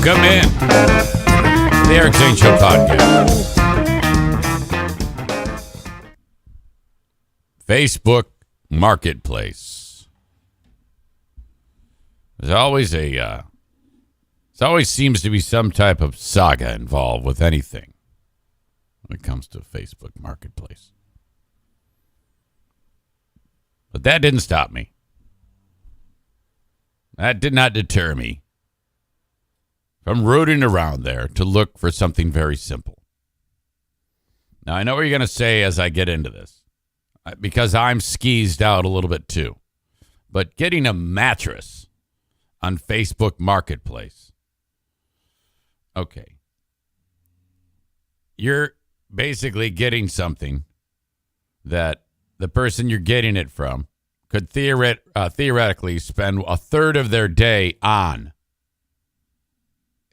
Welcome in. The Eric Zane Show podcast. Facebook Marketplace. There's always there always seems to be some type of saga involved with anything when it comes to Facebook Marketplace. But that didn't stop me. That did not deter me from rooting around there to look for something very simple. Now, I know what you're going to say as I get into this, because I'm skeezed out a little bit too. But getting a mattress on Facebook Marketplace, okay, you're basically getting something that the person you're getting it from could theoretically spend a third of their day on.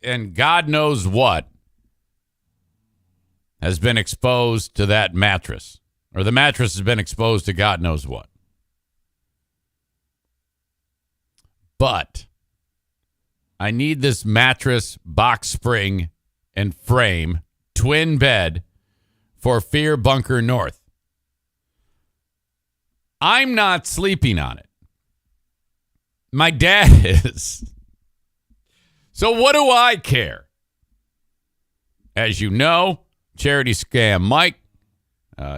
And God knows what has been exposed to that mattress. Or the mattress has been exposed to God knows what. But I need this mattress, box spring, and frame, twin bed for Fear Bunker North. I'm not sleeping on it. My dad is. So what do I care? As you know, Charity Scam Mike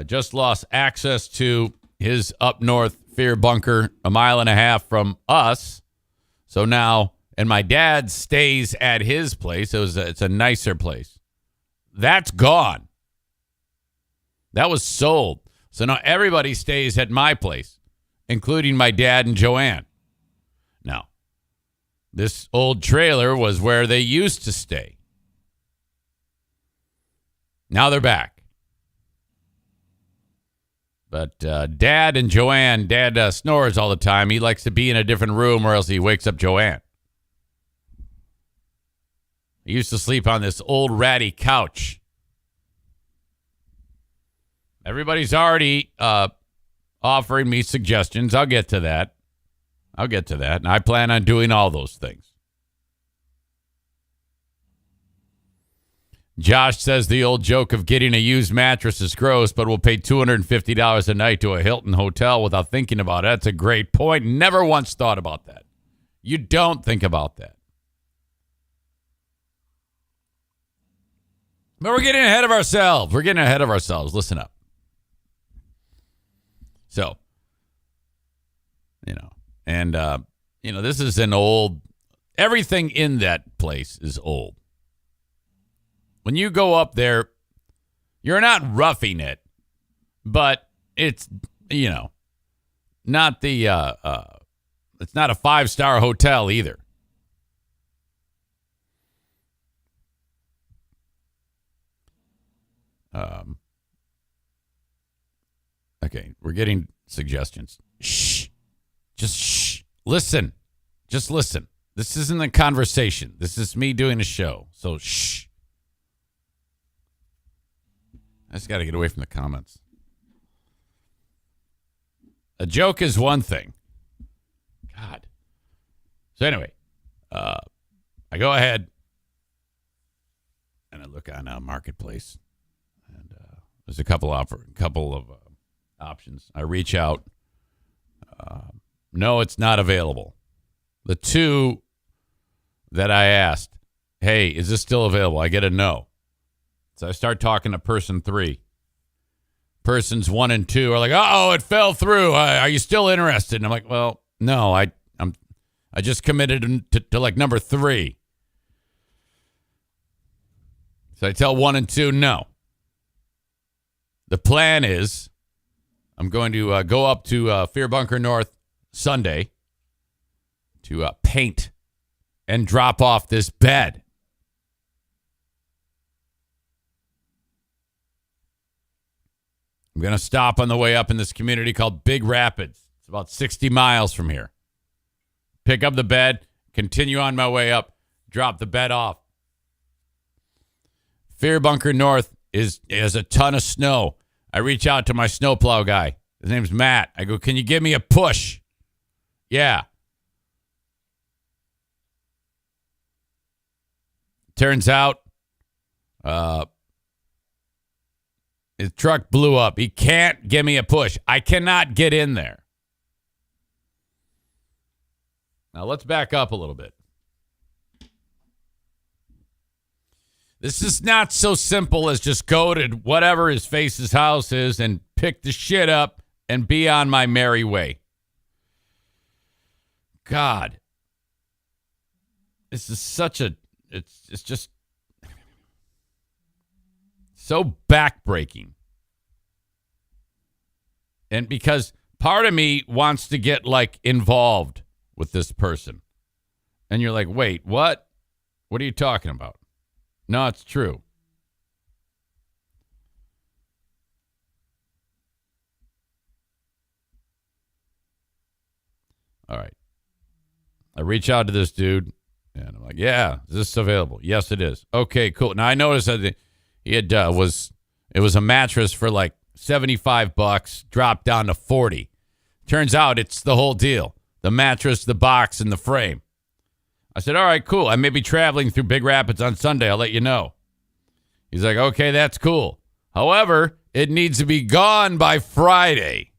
just lost access to his up north Fear Bunker a mile and a half from us. So now, and my dad stays at his place. It's a nicer place. That's gone. That was sold. So now everybody stays at my place, including my dad and Joanne. Now, this old trailer was where they used to stay. Now they're back. But Dad and Joanne, Dad snores all the time. He likes to be in a different room or else he wakes up Joanne. He used to sleep on this old ratty couch. Everybody's already offering me suggestions. I'll get to that. And I plan on doing all those things. Josh says the old joke of getting a used mattress is gross, but we'll pay $250 a night to a Hilton hotel without thinking about it. That's a great point. Never once thought about that. You don't think about that. But we're getting ahead of ourselves. Listen up. So, and, this is an old, everything in that place is old. When you go up there, you're not roughing it, but it's, not the, it's not a 5-star hotel either. Okay, we're getting suggestions. Shh. Just shh. Listen. Just listen. This isn't a conversation. This is me doing a show. So shh. I just got to get away from the comments. A joke is one thing. God. So anyway, I go ahead and I look on Marketplace, and there's a couple of options. I reach out. No, it's not available. The two that I asked, hey, is this still available? I get a no. So I start talking to person 3. Persons 1 and 2 are like, uh-oh, it fell through. Are you still interested? And I'm like, well, no, I just committed to like number 3. So I tell 1 and 2, no. The plan is I'm going to go up to Fear Bunker North Sunday to paint and drop off this bed. I'm going to stop on the way up in this community called Big Rapids. It's about 60 miles from here. Pick up the bed, continue on my way up, drop the bed off. Fear Bunker North has a ton of snow. I reach out to my snowplow guy. His name's Matt. I go, can you give me a push? Yeah. Turns out his truck blew up. He can't give me a push. I cannot get in there. Now let's back up a little bit. This is not so simple as just go to whatever his face's house is and pick the shit up and be on my merry way. God. This is such a, it's just so backbreaking. And because part of me wants to get like involved with this person. And you're like, wait, what? What are you talking about? No, it's true. All right. I reach out to this dude, and I'm like, yeah, is this available? Yes, it is. Okay, cool. Now, I noticed that he had it was a mattress for like $75, dropped down to $40. Turns out it's the whole deal. The mattress, the box, and the frame. I said, all right, cool. I may be traveling through Big Rapids on Sunday. I'll let you know. He's like, okay, that's cool. However, it needs to be gone by Friday.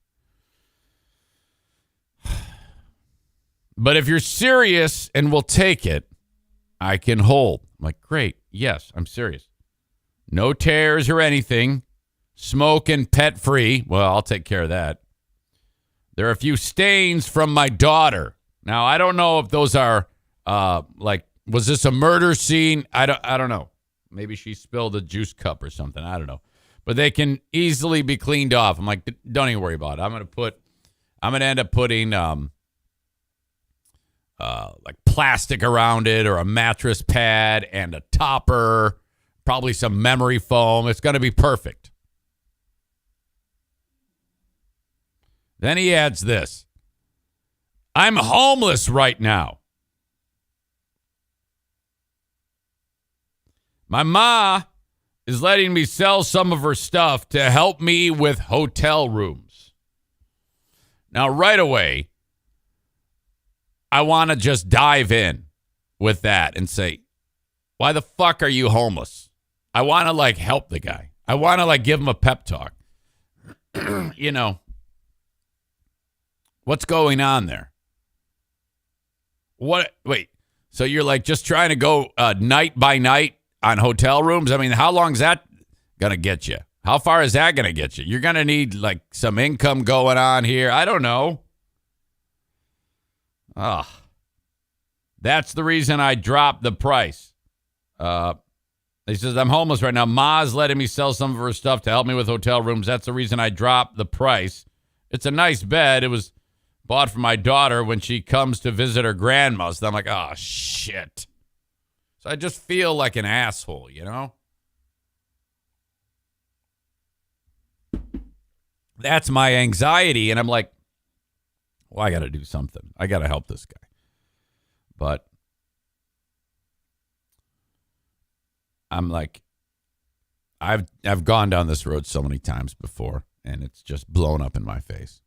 But if you're serious and will take it, I can hold. I'm like, great. Yes, I'm serious. No tears or anything. Smoke and pet free. Well, I'll take care of that. There are a few stains from my daughter. Now, I don't know if those are was this a murder scene? I don't know. Maybe she spilled a juice cup or something. I don't know. But they can easily be cleaned off. I'm like, don't even worry about it. I'm going to end up putting like plastic around it or a mattress pad and a topper, probably some memory foam. It's going to be perfect. Then he adds this. I'm homeless right now. My ma is letting me sell some of her stuff to help me with hotel rooms. Now, right away, I want to just dive in with that and say, why the fuck are you homeless? I want to like help the guy. I want to like give him a pep talk. You know, what's going on there? Wait, so you're like just trying to go night by night on hotel rooms? I mean, how long is that going to get you? How far is that going to get you? You're going to need like some income going on here. I don't know. That's the reason I dropped the price. He says, I'm homeless right now. Ma's letting me sell some of her stuff to help me with hotel rooms. That's the reason I dropped the price. It's a nice bed. It was bought for my daughter when she comes to visit her grandma. So I'm like, oh, shit. So I just feel like an asshole, you know? That's my anxiety. And I'm like, well, I got to do something. I got to help this guy. But I'm like, I've gone down this road so many times before, and it's just blown up in my face.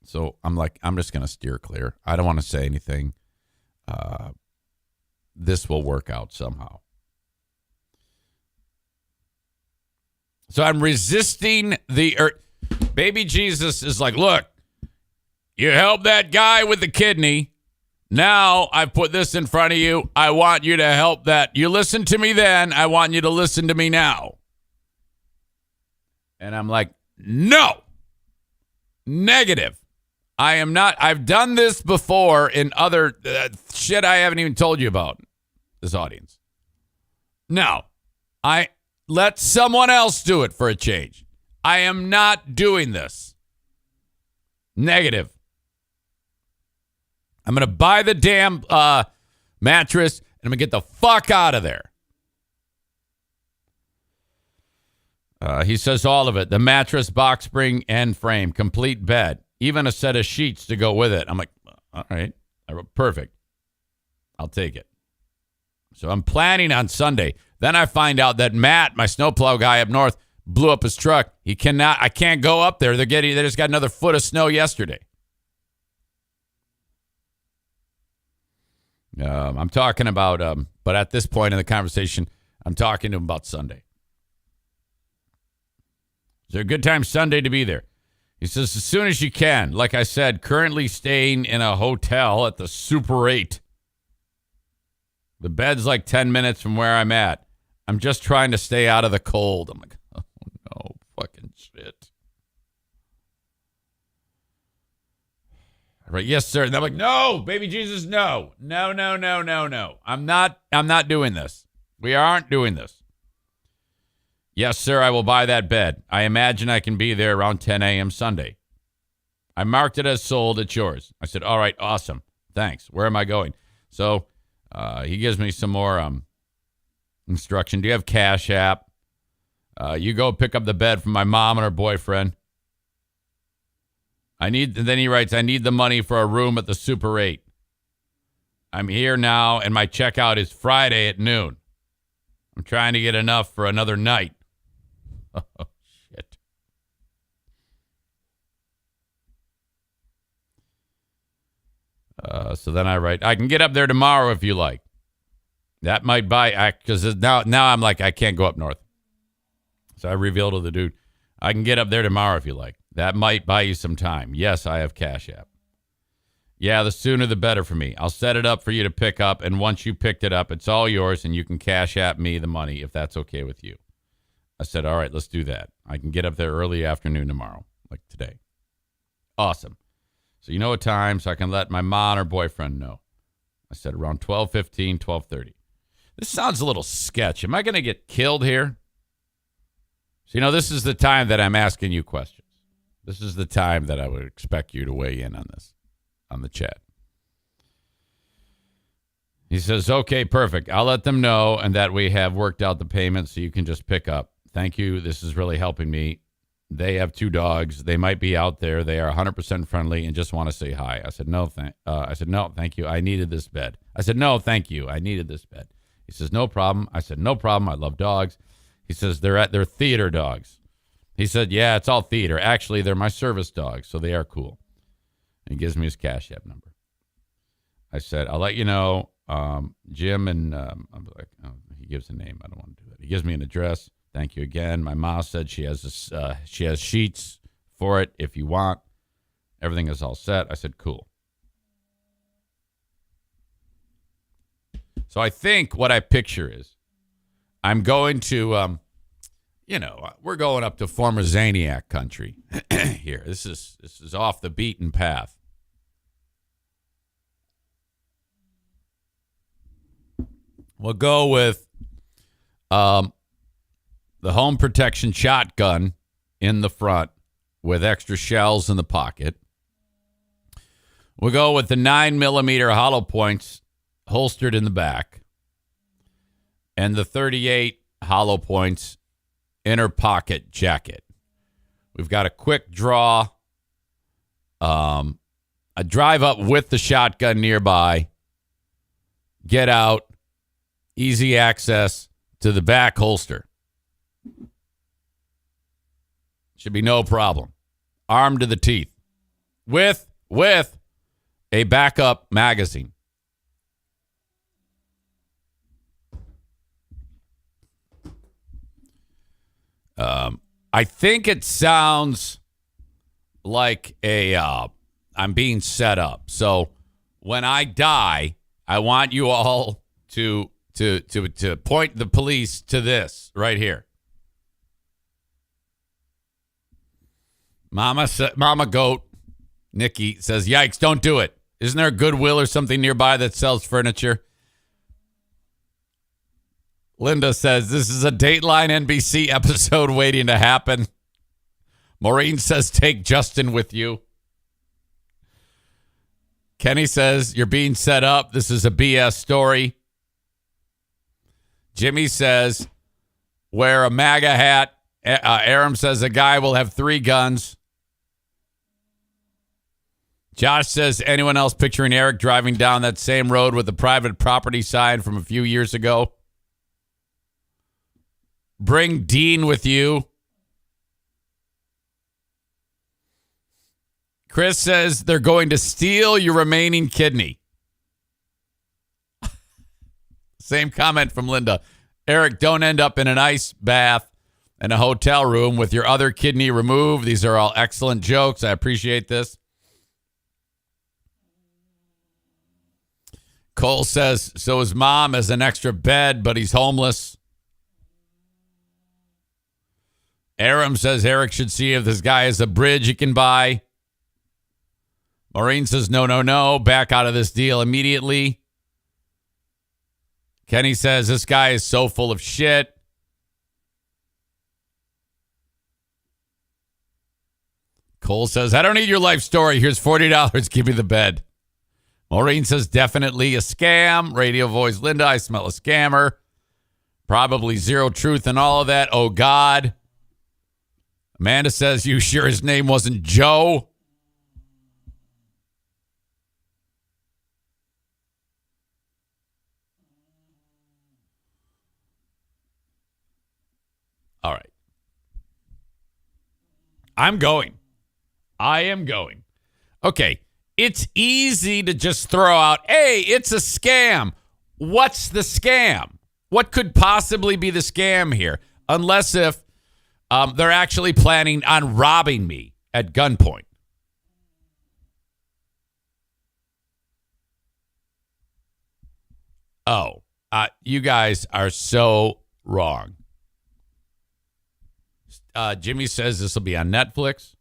So I'm like, I'm just going to steer clear. I don't want to say anything. This will work out somehow. So I'm resisting baby Jesus is like, look, you helped that guy with the kidney. Now I've put this in front of you. I want you to help that. You listened to me then. I want you to listen to me now. And I'm like, no. Negative. I am not. I've done this before in other shit I haven't even told you about, this audience. No. I let someone else do it for a change. I am not doing this. Negative. I'm going to buy the damn mattress, and I'm going to get the fuck out of there. He says all of it. The mattress, box spring, and frame. Complete bed. Even a set of sheets to go with it. I'm like, all right. Perfect. I'll take it. So I'm planning on Sunday. Then I find out that Matt, my snowplow guy up north, blew up his truck. I can't go up there. They just got another foot of snow yesterday. I'm talking about, but at this point in the conversation, I'm talking to him about Sunday. Is there a good time Sunday to be there? He says, as soon as you can. Like I said, currently staying in a hotel at the Super 8. The bed's like 10 minutes from where I'm at. I'm just trying to stay out of the cold. I'm like, oh, no, fucking shit. Right, yes, sir. And I'm like, no, baby Jesus, no. No. I'm not doing this. We aren't doing this. Yes, sir, I will buy that bed. I imagine I can be there around 10 a.m. Sunday. I marked it as sold. It's yours. I said, all right, awesome. Thanks. Where am I going? So he gives me some more instruction. Do you have Cash App? You go pick up the bed from my mom and her boyfriend. Then he writes, I need the money for a room at the Super 8. I'm here now, and my checkout is Friday at noon. I'm trying to get enough for another night. Oh, shit. So then I write, I can get up there tomorrow if you like. That might buy, because now I'm like, I can't go up north. So I reveal to the dude, I can get up there tomorrow if you like. That might buy you some time. Yes, I have Cash App. Yeah, the sooner the better for me. I'll set it up for you to pick up, and once you picked it up, it's all yours, and you can Cash App me the money if that's okay with you. I said, all right, let's do that. I can get up there early afternoon tomorrow, like today. Awesome. So you know what time, so I can let my mom or boyfriend know. I said around 12:15, 12:30. This sounds a little sketch. Am I going to get killed here? So, this is the time that I'm asking you questions. This is the time that I would expect you to weigh in on this, on the chat. He says, okay, perfect. I'll let them know and that we have worked out the payment so you can just pick up. Thank you. This is really helping me. They have 2 dogs. They might be out there. They are 100% friendly and just want to say hi. I said, no, thank you. I needed this bed. I said, no, thank you. I needed this bed. He says, no problem. I said, no problem. I love dogs. He says, they're theater dogs. He said, yeah, it's all theater. Actually, they're my service dogs, so they are cool. And he gives me his Cash App number. I said, I'll let you know. Jim and I'm like, oh, he gives a name. I don't want to do that. He gives me an address. Thank you again. My mom said she has sheets for it if you want. Everything is all set. I said, cool. So I think what I picture is I'm going to, we're going up to former Zaniac country here. This is off the beaten path. We'll go with the home protection shotgun in the front with extra shells in the pocket. We'll go with the 9mm hollow points holstered in the back and the .38 hollow points inner pocket jacket. We've got a quick draw, a drive up with the shotgun nearby, get out, easy access to the back holster. Should be no problem. Armed to the teeth with a backup magazine. I think it sounds like I'm being set up. So when I die, I want you all to point the police to this right here. Mama Goat, Nikki says, yikes, don't do it. Isn't there a Goodwill or something nearby that sells furniture? Linda says, this is a Dateline NBC episode waiting to happen. Maureen says, take Justin with you. Kenny says, you're being set up. This is a BS story. Jimmy says, wear a MAGA hat. Aram says, a guy will have 3 guns. Josh says, anyone else picturing Eric driving down that same road with the private property sign from a few years ago? Bring Dean with you. Chris says they're going to steal your remaining kidney. Same comment from Linda. Eric, don't end up in an ice bath in a hotel room with your other kidney removed. These are all excellent jokes. I appreciate this. Cole says, so his mom has an extra bed, but he's homeless. Aram says Eric should see if this guy has a bridge he can buy. Maureen says, no, back out of this deal immediately. Kenny says, this guy is so full of shit. Cole says, I don't need your life story. Here's $40. Give me the bed. Maureen says, definitely a scam. Radio voice, Linda, I smell a scammer. Probably zero truth in all of that. Oh, God. Amanda says, you sure his name wasn't Joe? All right. I am going. Okay. It's easy to just throw out, hey, it's a scam. What's the scam? What could possibly be the scam here? Unless if they're actually planning on robbing me at gunpoint. Oh, you guys are so wrong. Jimmy says this will be on Netflix.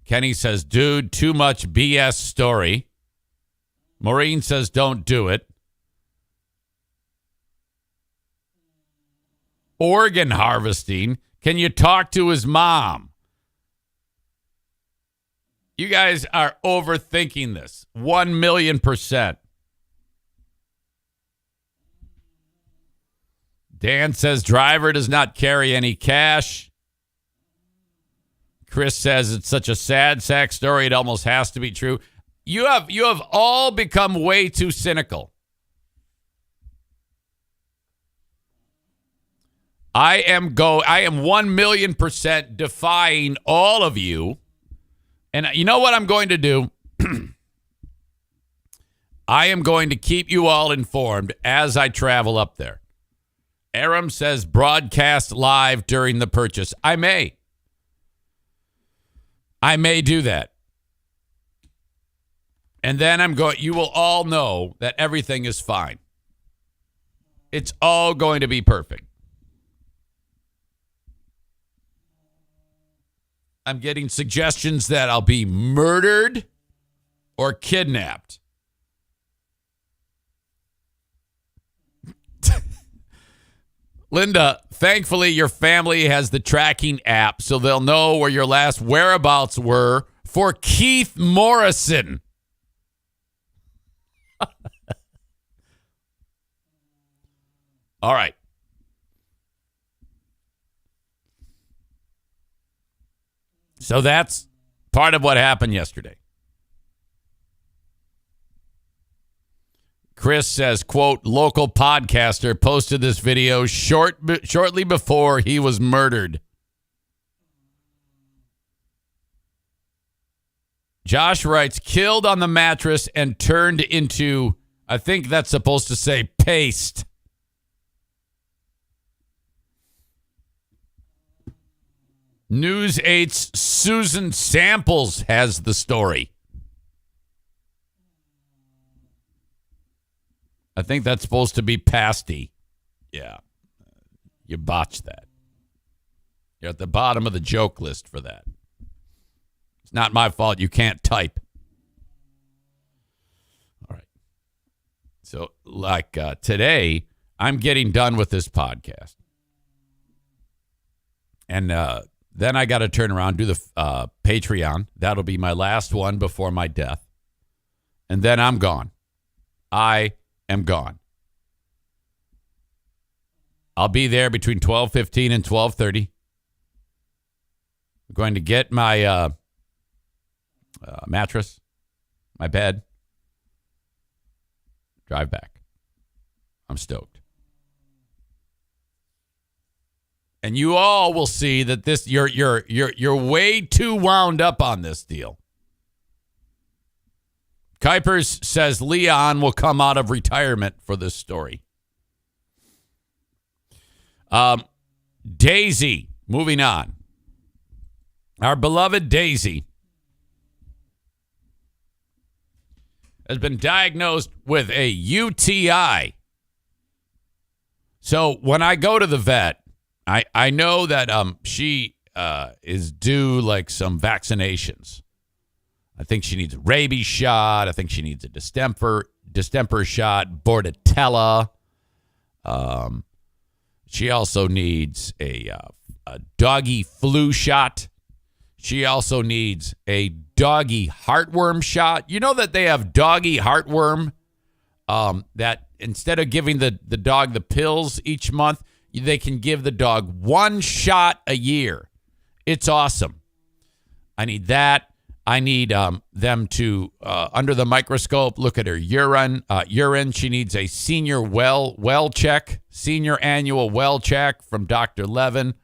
Kenny says, dude, too much BS story. Maureen says, don't do it. Organ harvesting. Can you talk to his mom? You guys are overthinking this. 1,000,000%. Dan says, driver does not carry any cash. Chris says it's such a sad sack story. It almost has to be true. You have all become way too cynical. I am 1,000,000% defying all of you. And you know what I'm going to do? I am going to keep you all informed as I travel up there. Aram says broadcast live during the purchase. I may do that. And then you will all know that everything is fine. It's all going to be perfect. I'm getting suggestions that I'll be murdered or kidnapped. Linda, thankfully your family has the tracking app, so they'll know where your last whereabouts were for Keith Morrison. All right. So that's part of what happened yesterday. Chris says, quote, local podcaster posted this video shortly before he was murdered. Josh writes, killed on the mattress and turned into, I think that's supposed to say paste. News 8's Susan Samples has the story. I think that's supposed to be pasty. Yeah. You botched that. You're at the bottom of the joke list for that. It's not my fault. You can't type. All right. So, today, I'm getting done with this podcast. And then I got to turn around, do the Patreon. That'll be my last one before my death. And then I'm gone. I am gone. I'll be there between 12:15 and 12:30. I'm going to get my mattress, my bed, drive back. I'm stoked. And you all will see that this you're way too wound up on this deal. Kuipers says Leon will come out of retirement for this story. Daisy, moving on. Our beloved Daisy has been diagnosed with a UTI. So when I go to the vet, I know that she is due like some vaccinations. I think she needs a rabies shot. I think she needs a distemper shot, Bordetella. She also needs a doggy flu shot. She also needs a doggy heartworm shot. You know that they have doggy heartworm, that instead of giving the dog the pills each month, they can give the dog one shot a year. It's awesome. I need that. I need them to, under the microscope, look at her urine. She needs a senior well check, senior annual well check from Dr. Levin.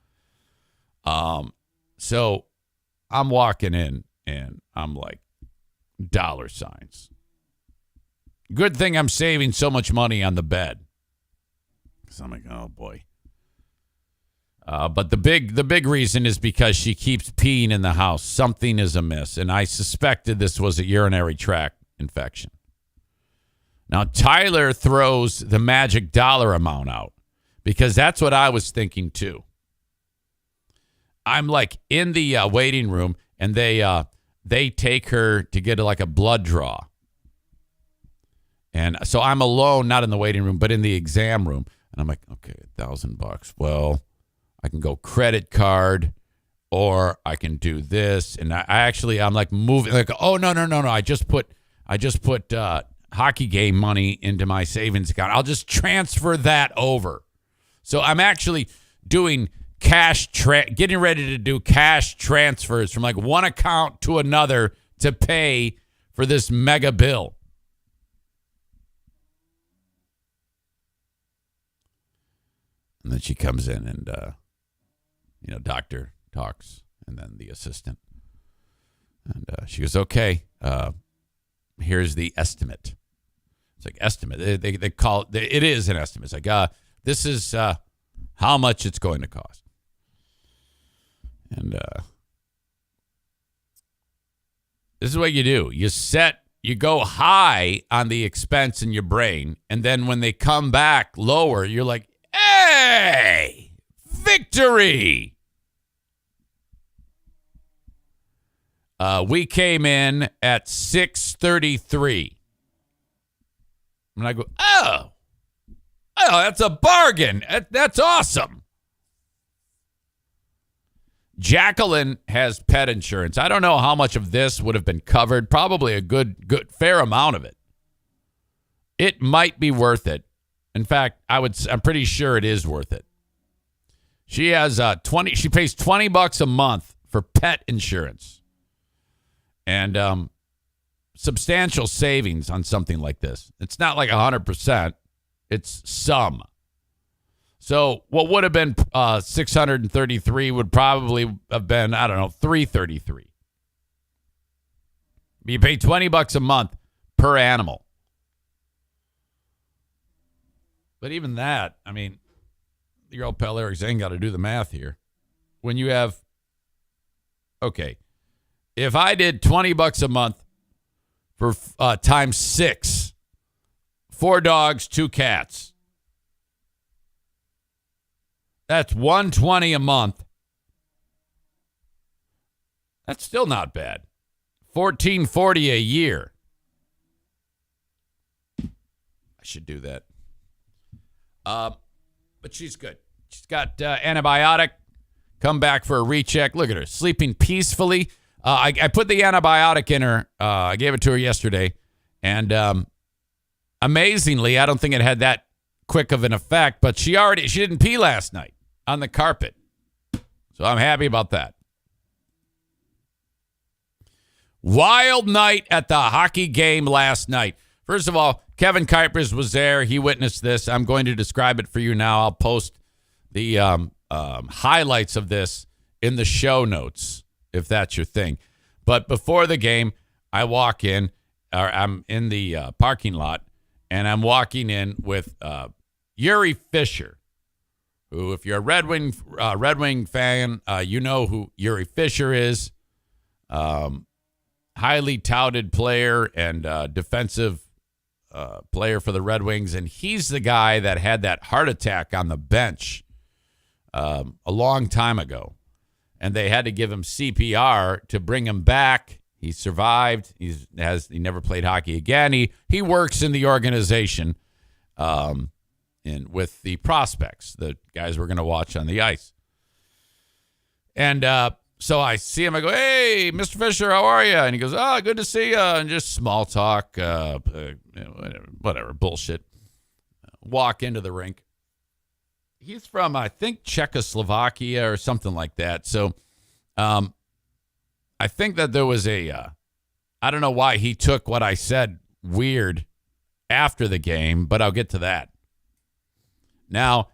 So I'm walking in and I'm like, dollar signs. Good thing I'm saving so much money on the bed. So I'm like, oh boy. But the big reason is because she keeps peeing in the house. Something is amiss, and I suspected this was a urinary tract infection. Now, Tyler throws the magic dollar amount out because that's what I was thinking too. I'm like in the waiting room, and they take her to get like a blood draw. And so I'm alone, not in the waiting room, but in the exam room. And I'm like, okay, $1,000. Well, I can go credit card, or I can do this. And I'm like moving, like, oh no. I just put hockey game money into my savings account. I'll just transfer that over. So I'm actually doing getting ready to do cash transfers from like one account to another to pay for this mega bill. And then she comes in and, doctor talks, and then the assistant. And she goes, okay, here's the estimate. It's like estimate. They call it, it is an estimate. It's like, this is how much it's going to cost. And this is what you do. You go high on the expense in your brain, and then when they come back lower, you're like, hey, victory. We came in at 633. And I go, oh, that's a bargain. That's awesome. Jacqueline has pet insurance. I don't know how much of this would have been covered. Probably a good fair amount of it. It might be worth it. In fact, I'm pretty sure it is worth it. She has she pays $20 a month for pet insurance. And substantial savings on something like this. It's not like 100%. It's some. So what would have been 633 would probably have been, I don't know, 333. You pay $20 a month per animal. But even that, I mean, your old pal Eric Zane got to do the math here. When you have, okay, if I did $20 a month for times 6, 4 dogs, 2 cats, that's $120 a month. That's still not bad. $1,440 a year. I should do that. But she's good. She's got antibiotic. Come back for a recheck. Look at her, sleeping peacefully. I put the antibiotic in her. I gave it to her yesterday. And amazingly, I don't think it had that quick of an effect, but she didn't pee last night on the carpet. So I'm happy about that. Wild night at the hockey game last night. First of all, Kevin Kuipers was there. He witnessed this. I'm going to describe it for you now. I'll post the highlights of this in the show notes, if that's your thing. But before the game, I walk in, or I'm in the parking lot, and I'm walking in with Yuri Fisher, who, if you're a Red Wing fan, you know who Yuri Fisher is. Highly touted player and defensive player for the Red Wings, and he's the guy that had that heart attack on the bench a long time ago, and they had to give him CPR to bring him back. He survived. He never played hockey again. He works in the organization, with the prospects, the guys we're going to watch on the ice. And so I see him. I go, "Hey, Mr. Fisher, how are you?" And he goes, "Oh, good to see you." And just small talk, whatever bullshit. Walk into the rink. He's from, I think, Czechoslovakia or something like that. So, I think that there was I don't know why he took what I said weird after the game, but I'll get to that. Now,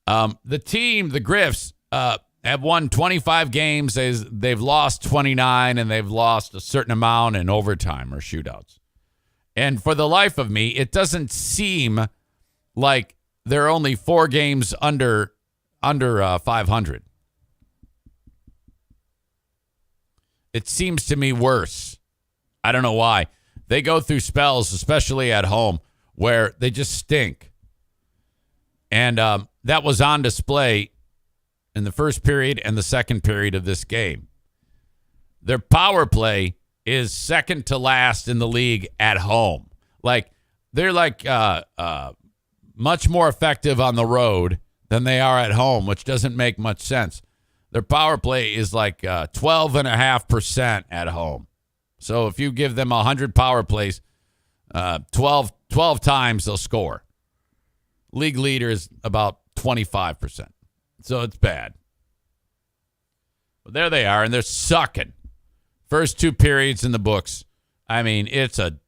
the team, the Griffs, have won 25 games. They've lost 29, and they've lost a certain amount in overtime or shootouts. And for the life of me, it doesn't seem like they're only 4 games under 500. It seems to me worse. I don't know why. They go through spells, especially at home, where they just stink. And that was on display in the first period and the second period of this game. Their power play is second to last in the league at home. They're much more effective on the road than they are at home, which doesn't make much sense. Their power play is 12.5% at home. So if you give them 100 power plays, 12 times they'll score. League leader is about 25%. So it's bad. But there they are, and they're sucking. First 2 periods in the books. I mean, it's a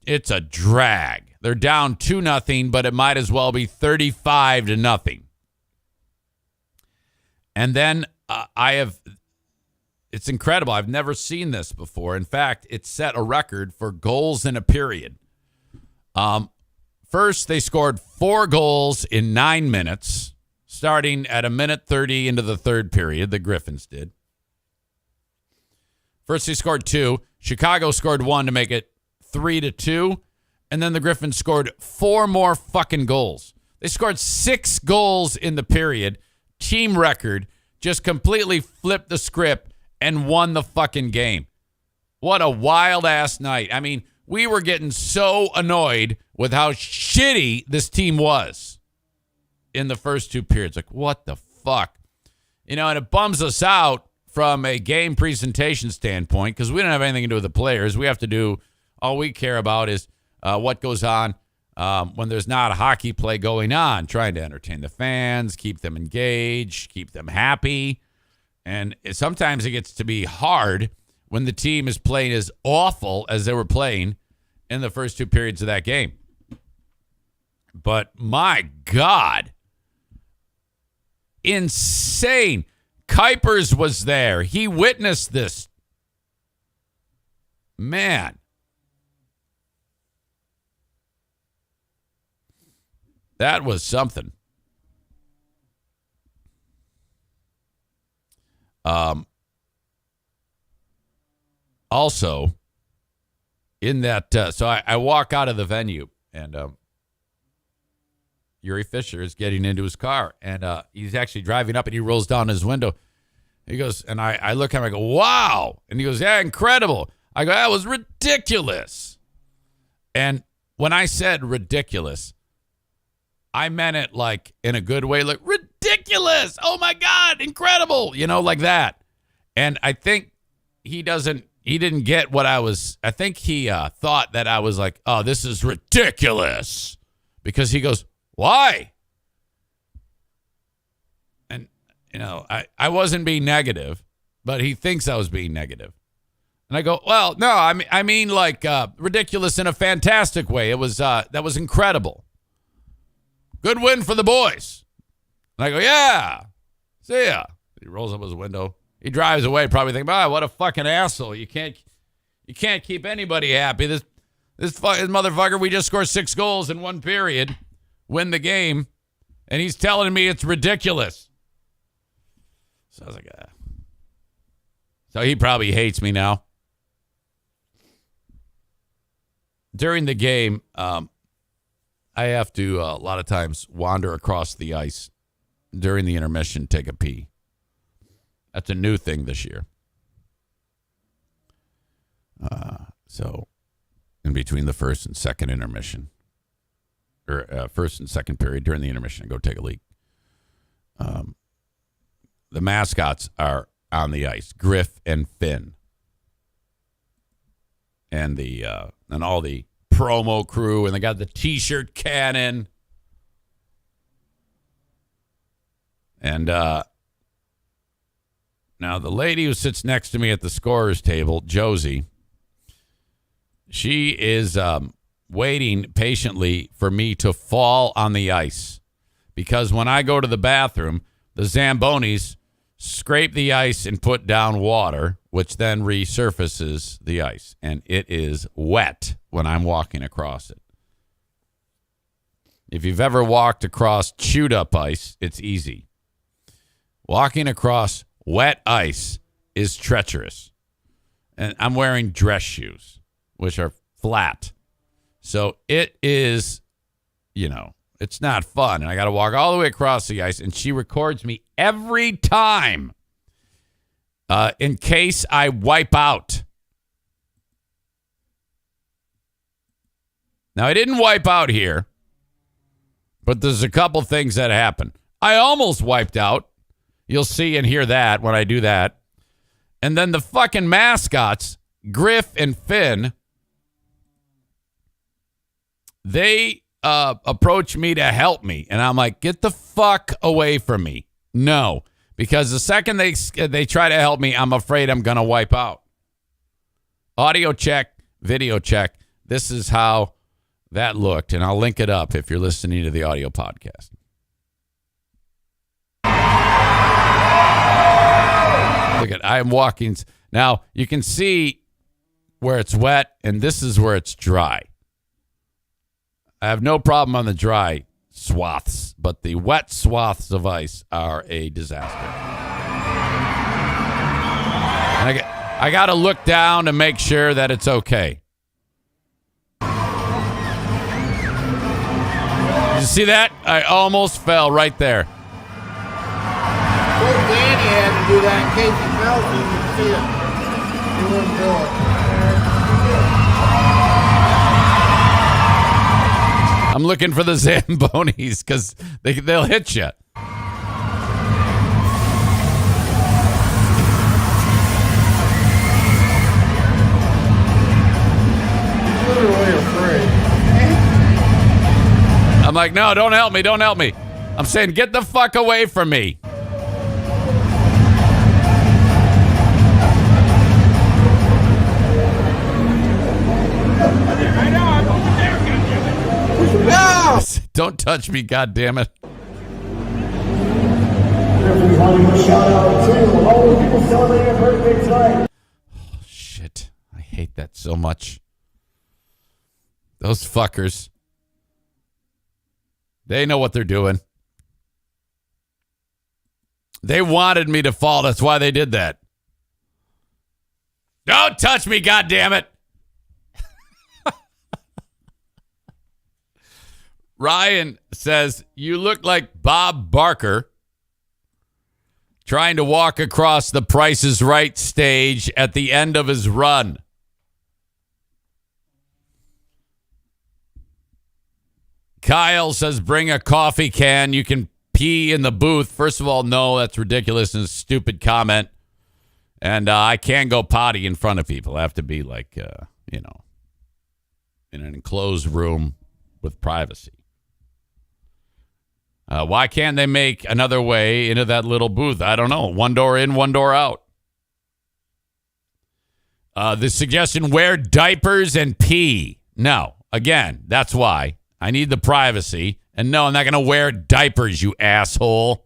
drag. They're down 2-0, but it might as well be 35-0. And then it's incredible. I've never seen this before. In fact, it set a record for goals in a period. First, they scored 4 goals in 9 minutes, starting at 1:30 into the third period. The Griffins did. First, they scored 2. Chicago scored 1 to make it 3-2. And then the Griffins scored 4 more fucking goals. They scored 6 goals in the period. Team record. Just completely flipped the script and won the fucking game. What a wild-ass night. I mean, we were getting so annoyed with how shitty this team was in the first 2 periods. What the fuck? And it bums us out from a game presentation standpoint because we don't have anything to do with the players. We have to do, all we care about is what goes on when there's not a hockey play going on, trying to entertain the fans, keep them engaged, keep them happy. And sometimes it gets to be hard when the team is playing as awful as they were playing in the first 2 periods of that game. But my God, insane. Kuipers was there. He witnessed this. Man. That was something. Also, in that, so I walk out of the venue, and Yuri Fisher is getting into his car, and he's actually driving up, and he rolls down his window. He goes, and I look at him, I go, "Wow!" And he goes, "Yeah, incredible." I go, "That was ridiculous." And when I said ridiculous, I meant it in a good way, ridiculous. Oh my God, incredible. Like that. And I think he didn't get what I was. I think he thought that I was "Oh, this is ridiculous," because he goes, "Why?" And, I wasn't being negative, but he thinks I was being negative. And I go, "Well, no, I mean ridiculous in a fantastic way. It was, that was incredible. Good win for the boys." And I go, "Yeah, see ya." He rolls up his window. He drives away, probably thinking, what a fucking asshole. You can't keep anybody happy. This motherfucker, we just scored 6 goals in 1 period, win the game, and he's telling me it's ridiculous. So I was like, So he probably hates me now. During the game, I have to, a lot of times, wander across the ice during the intermission, take a pee. That's a new thing this year. So in between the first and second intermission, or first and second period during the intermission, I go take a leak. The mascots are on the ice, Griff and Finn. And and all the promo crew, and they got the T-shirt cannon. And now the lady who sits next to me at the scorer's table, Josie, she is waiting patiently for me to fall on the ice. Because when I go to the bathroom, the Zambonis scrape the ice and put down water, which then resurfaces the ice. And it is wet when I'm walking across it. If you've ever walked across chewed up ice, it's easy. Walking across wet ice is treacherous. And I'm wearing dress shoes, which are flat. So it is, it's not fun. And I got to walk all the way across the ice. And she records me every time in case I wipe out. Now, I didn't wipe out here, but there's a couple things that happen. I almost wiped out. You'll see and hear that when I do that. And then the fucking mascots, Griff and Finn, they approach me to help me. And I'm like, get the fuck away from me. No, because the second they try to help me, I'm afraid I'm going to wipe out. Audio check, video check. This is how that looked. And I'll link it up if you're listening to the audio podcast. Look at, I'm walking. Now, you can see where it's wet, and this is where it's dry. I have no problem on the dry swaths, but the wet swaths of ice are a disaster. And I got to look down to make sure that it's okay. Did you see that? I almost fell right there. Well, Danny had to do that in case he fell so you could see it. He wouldn't do it. I'm looking for the Zambonis because they'll hit you. He's literally afraid. I'm like, no, don't help me. Don't help me. I'm saying, get the fuck away from me. No! Don't touch me, goddammit. Oh, shit. I hate that so much. Those fuckers. They know what they're doing. They wanted me to fall. That's why they did that. Don't touch me, goddammit. Ryan says, you look like Bob Barker trying to walk across the Price is Right stage at the end of his run. Kyle says, bring a coffee can. You can pee in the booth. First of all, no, that's ridiculous and a stupid comment. And I can't go potty in front of people. I have to be like, in an enclosed room with privacy. Why can't they make another way into that little booth? I don't know. One door in, one door out. The suggestion, wear diapers and pee. No. Again, that's why. I need the privacy. And no, I'm not going to wear diapers, you asshole.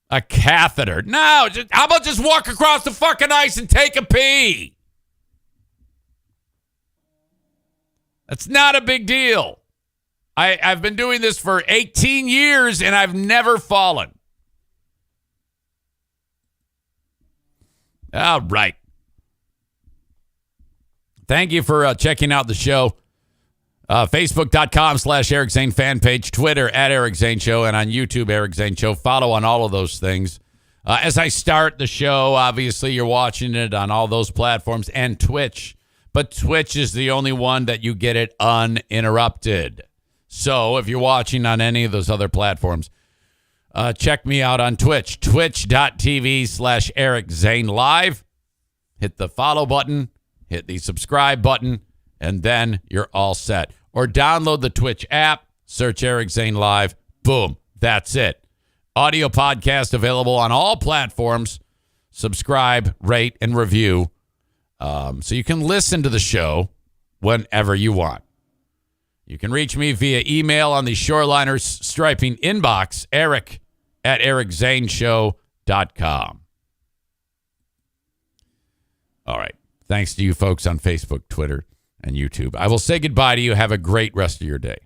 A catheter. No. How about just walk across the fucking ice and take a pee? That's not a big deal. I've been doing this for 18 years and I've never fallen. All right. Thank you for checking out the show. Facebook.com/Eric Zane fan page, Twitter @Eric Zane Show, and on YouTube, Eric Zane Show. Follow on all of those things. As I start the show, obviously you're watching it on all those platforms and Twitch, but Twitch is the only one that you get it uninterrupted. So if you're watching on any of those other platforms, check me out on Twitch, twitch.tv/Eric Zane Live. Hit the follow button, hit the subscribe button, and then you're all set. Or download the Twitch app, search Eric Zane Live. Boom, that's it. Audio podcast available on all platforms. Subscribe, rate, and review so you can listen to the show whenever you want. You can reach me via email on the Shoreliners Striping inbox, eric@ericzaneshow.com. All right. Thanks to you folks on Facebook, Twitter, and YouTube. I will say goodbye to you. Have a great rest of your day.